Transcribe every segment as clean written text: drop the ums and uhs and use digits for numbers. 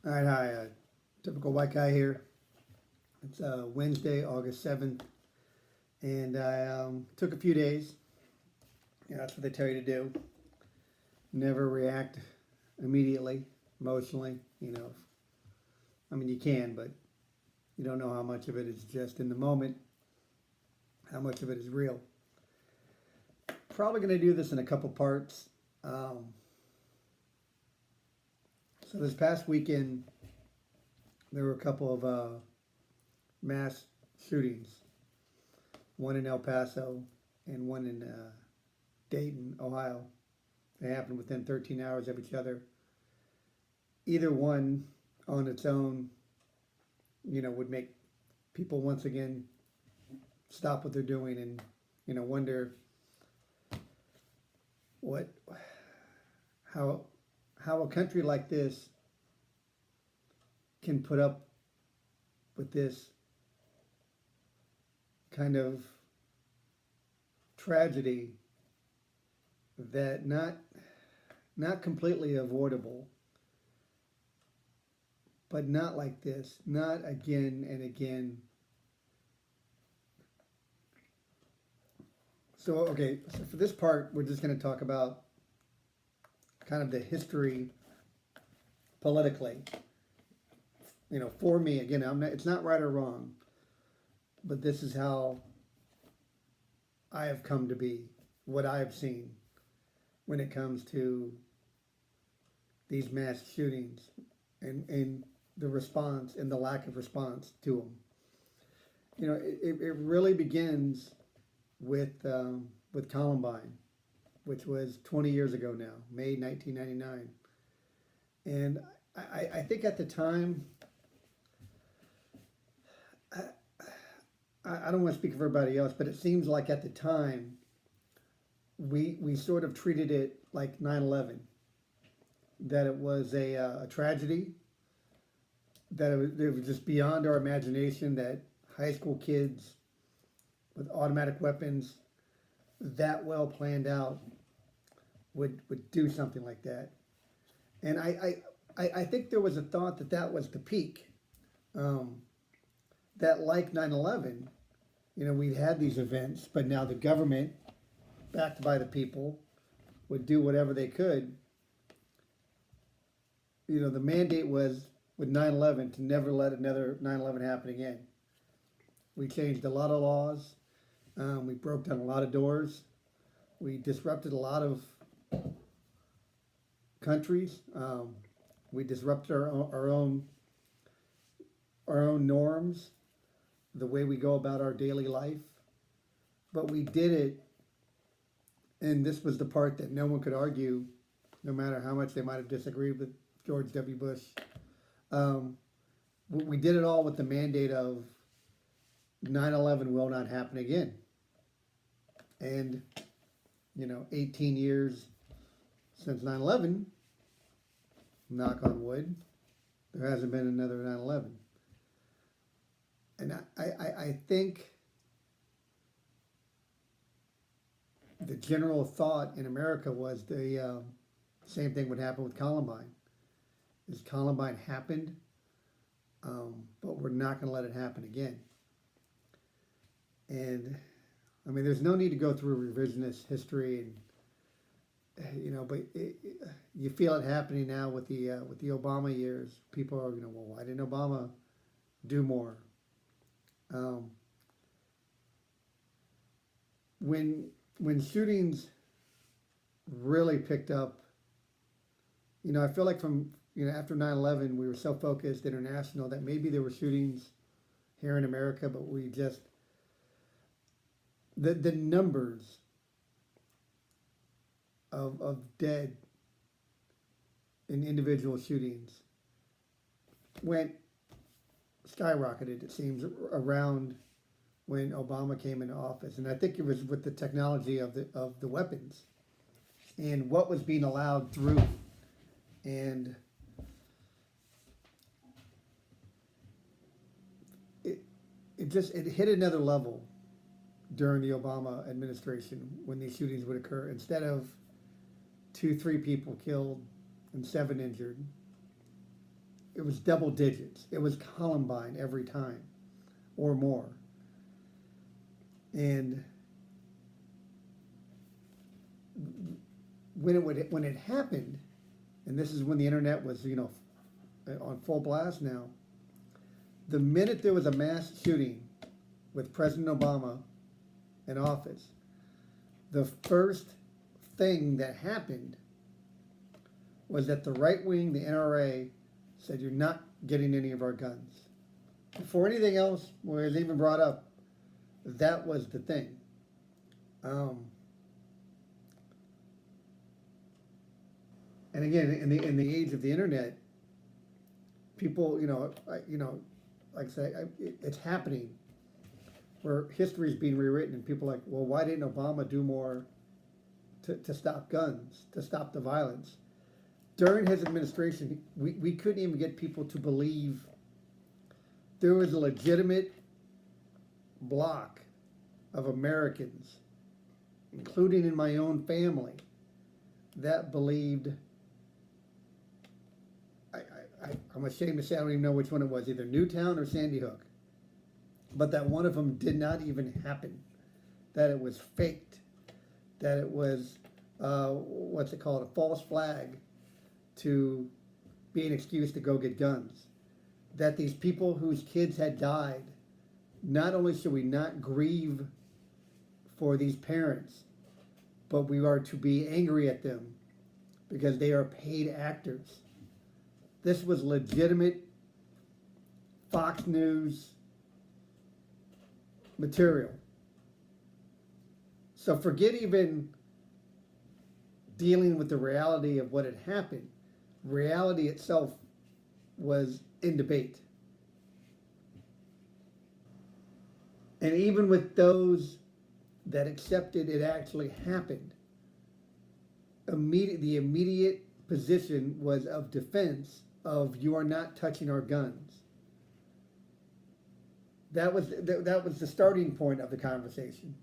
All right, hi. Typical white guy here. It's Wednesday, August 7th, and I took a few days. That's what they tell you to do. Never react immediately, emotionally. I mean, you can, but you don't know how much of it is just in the moment, how much of it is real. Probably going to do this in a couple parts. So this past weekend, there were a couple of mass shootings. One in El Paso and one in Dayton, Ohio. They happened within 13 hours of each other. Either one on its own, would make people once again stop what they're doing and, wonder what, how, how a country like this can put up with this kind of tragedy that not completely avoidable, but not like this, not again and again. So for this part, we're just going to talk about kind of the history politically. For me, again, it's not right or wrong, but this is how I have come to be, what I have seen when it comes to these mass shootings and the response and the lack of response to them. It really begins with Columbine, which was 20 years ago now, May 1999. And I think at the time, I don't want to speak for everybody else, but it seems like at the time, we sort of treated it like 9/11, that it was a tragedy, that it was just beyond our imagination that high school kids with automatic weapons that well planned out would do something like that. And I think there was a thought that was the peak. That like 9/11, we'd had these events, but now the government, backed by the people, would do whatever they could. The mandate was with 9/11 to never let another 9/11 happen again. We changed a lot of laws. We broke down a lot of doors. We disrupted a lot of countries. We disrupted our own norms, the way we go about our daily life. But we did it, and this was the part that no one could argue, no matter how much they might have disagreed with George W. Bush. We did it all with the mandate of 9/11 will not happen again. And, 18 years since 9/11, knock on wood, there hasn't been another 9/11. And I think the general thought in America was the same thing would happen with Columbine. Is Columbine happened, but we're not going to let it happen again. And I mean, there's no need to go through revisionist history, and but you feel it happening now with the Obama years. People are, well, why didn't Obama do more? When shootings really picked up, I feel like from after 9/11 we were so focused international that maybe there were shootings here in America, but we just the numbers of dead in individual shootings went skyrocketed, it seems, around when Obama came into office. And I think it was with the technology of the weapons and what was being allowed through. And it hit another level during the Obama administration when these shootings would occur. Instead of 2, 3 people killed and 7 injured, it was double digits. It was Columbine every time, or more. And when it happened, and this is when the internet was, on full blast now. The minute there was a mass shooting with President Obama in office, the first thing that happened was that the right wing, the NRA, said, you're not getting any of our guns. Before anything else was even brought up, that was the thing. And again, in the age of the internet, people, like I say, it's happening where history is being rewritten, and people are like, well, why didn't Obama do more to stop guns, to stop the violence? During his administration, we couldn't even get people to believe there was a legitimate block of Americans, including in my own family, that believed, I'm ashamed to say I don't even know which one it was, either Newtown or Sandy Hook, but that one of them did not even happen, that it was faked, that it was, what's it called, a false flag to be an excuse to go get guns, that these people whose kids had died, not only should we not grieve for these parents, but we are to be angry at them because they are paid actors. This was legitimate Fox News material. So forget even dealing with the reality of what had happened. Reality itself was in debate. And even with those that accepted it actually happened, the immediate position was of defense of, you are not touching our guns. That was the starting point of the conversation.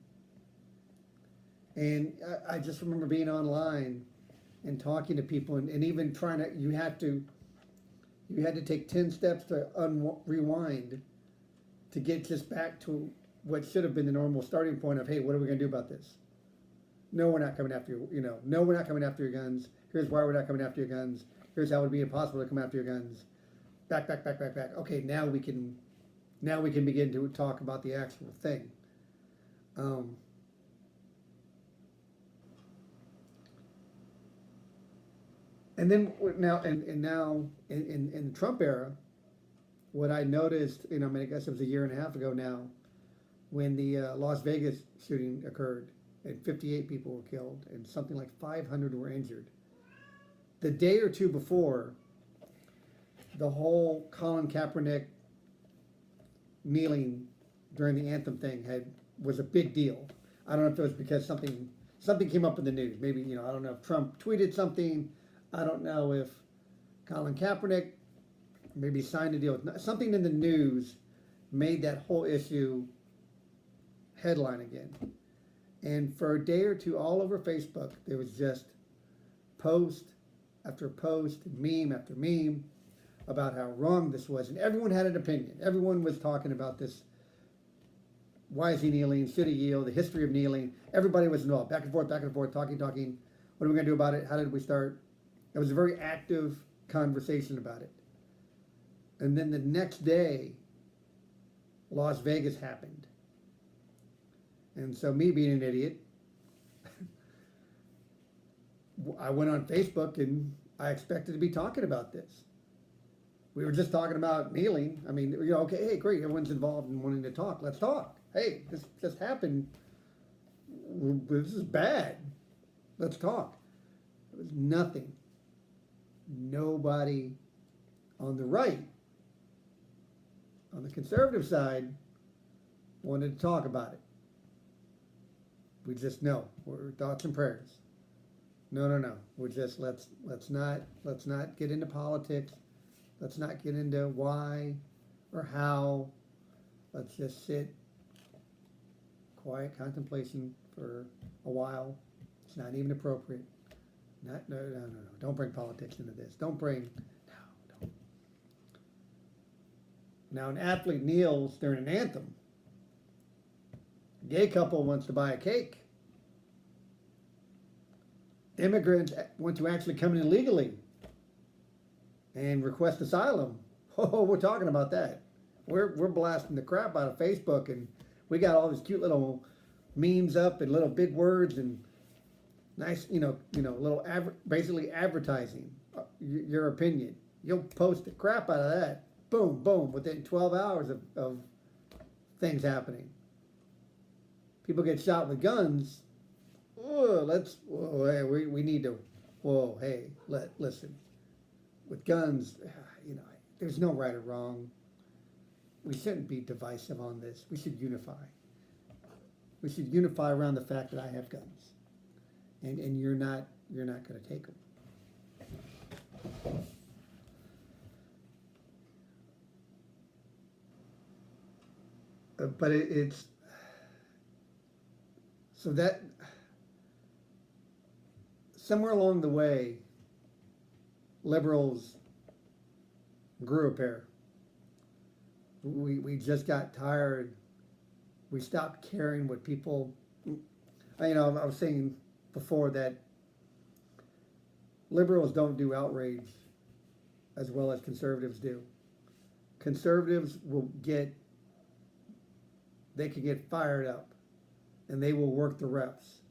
And I just remember being online and talking to people, and even trying to, you had to take 10 steps to rewind to get just back to what should have been the normal starting point of, hey, what are we going to do about this? No, we're not coming after you. No, we're not coming after your guns. Here's why we're not coming after your guns. Here's how it would be impossible to come after your guns. Back. Okay, now we can begin to talk about the actual thing. And then now in the Trump era, what I noticed, I guess it was a year and a half ago now, when the Las Vegas shooting occurred, and 58 people were killed, and something like 500 were injured. The day or two before, the whole Colin Kaepernick kneeling during the anthem thing was a big deal. I don't know if it was because something came up in the news. Maybe, I don't know if Trump tweeted something. I don't know if Colin Kaepernick maybe signed a deal. Something in the news made that whole issue headline again. And for a day or two, all over Facebook, there was just post after post, meme after meme, about how wrong this was. And everyone had an opinion. Everyone was talking about this. Why is he kneeling? Should he yield? The history of kneeling. Everybody was involved. Back and forth, talking. What are we going to do about it? How did we start? It was a very active conversation about it. And then the next day, Las Vegas happened. And so, me being an idiot, I went on Facebook and I expected to be talking about this. We were just talking about kneeling. Okay, hey, great, everyone's involved in wanting to talk. Let's talk. Hey, this just happened. This is bad. Let's talk. It was nothing. Nobody on the right, on the conservative side, wanted to talk about it. We just know. We're thoughts and prayers. No. We're just let's not get into politics. Let's not get into why or how. Let's just sit, quiet contemplation for a while. It's not even appropriate. No. Don't bring politics into this. Don't. Now, an athlete kneels during an anthem. A gay couple wants to buy a cake. Immigrants want to actually come in illegally and request asylum. Oh, we're talking about that. We're blasting the crap out of Facebook, and we got all these cute little memes up and little big words and nice, little basically advertising your opinion. You'll post the crap out of that. Boom, boom, within 12 hours of things happening. People get shot with guns. Hey, we need to, listen. With guns, there's no right or wrong. We shouldn't be divisive on this. We should unify. We should unify around the fact that I have guns, and you're not going to take them. But it's so that somewhere along the way, liberals grew a pair. We just got tired. We stopped caring what people. I was saying before that liberals don't do outrage as well as conservatives do. Conservatives they can get fired up, and they will work the reps,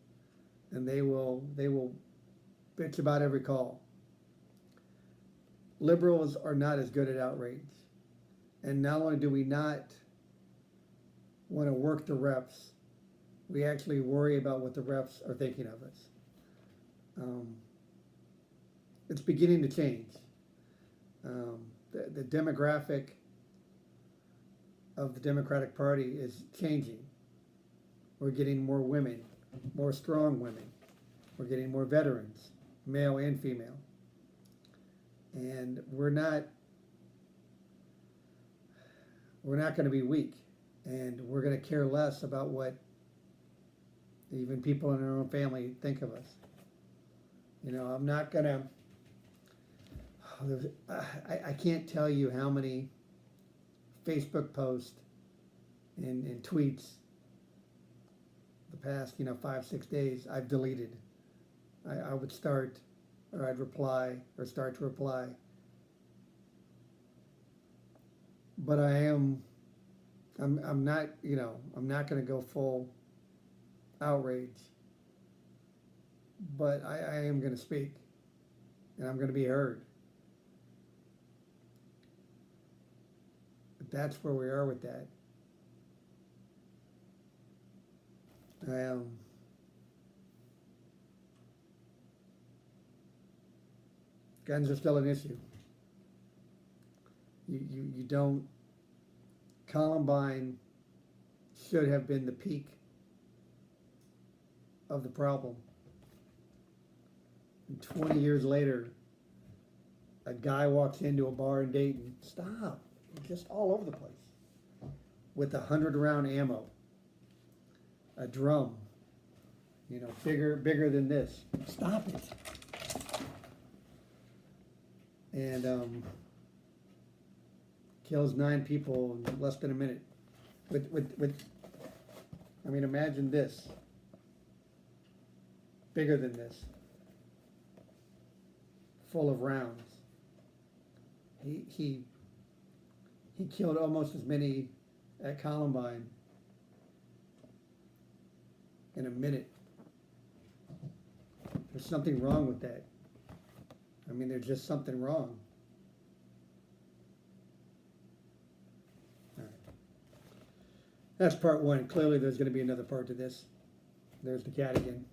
and they will bitch about every call. Liberals are not as good at outrage, and not only do we not want to work the reps, we actually worry about what the reps are thinking of us. It's beginning to change. The demographic of the Democratic Party is changing. We're getting more women, more strong women. We're getting more veterans, male and female. And we're not going to be weak, and we're going to care less about what even people in our own family think of us. I'm not going to. I can't tell you how many Facebook posts and tweets the past 5-6 days I've deleted. I would start, or I'd reply, or start to reply. But I'm not going to go full outrage. But I am going to speak, and I'm going to be heard. But that's where we are with that. Guns are still an issue. You don't. Columbine should have been the peak of the problem. And 20 years later, a guy walks into a bar in Dayton. Stop! Just all over the place with 100-round ammo, a drum, bigger than this. Stop it! And kills 9 people in less than a minute. Imagine this. Bigger than this. Full of rounds. He killed almost as many at Columbine in a minute. There's something wrong with that. There's just something wrong. All right. That's part one. Clearly there's going to be another part to this. There's the cat again.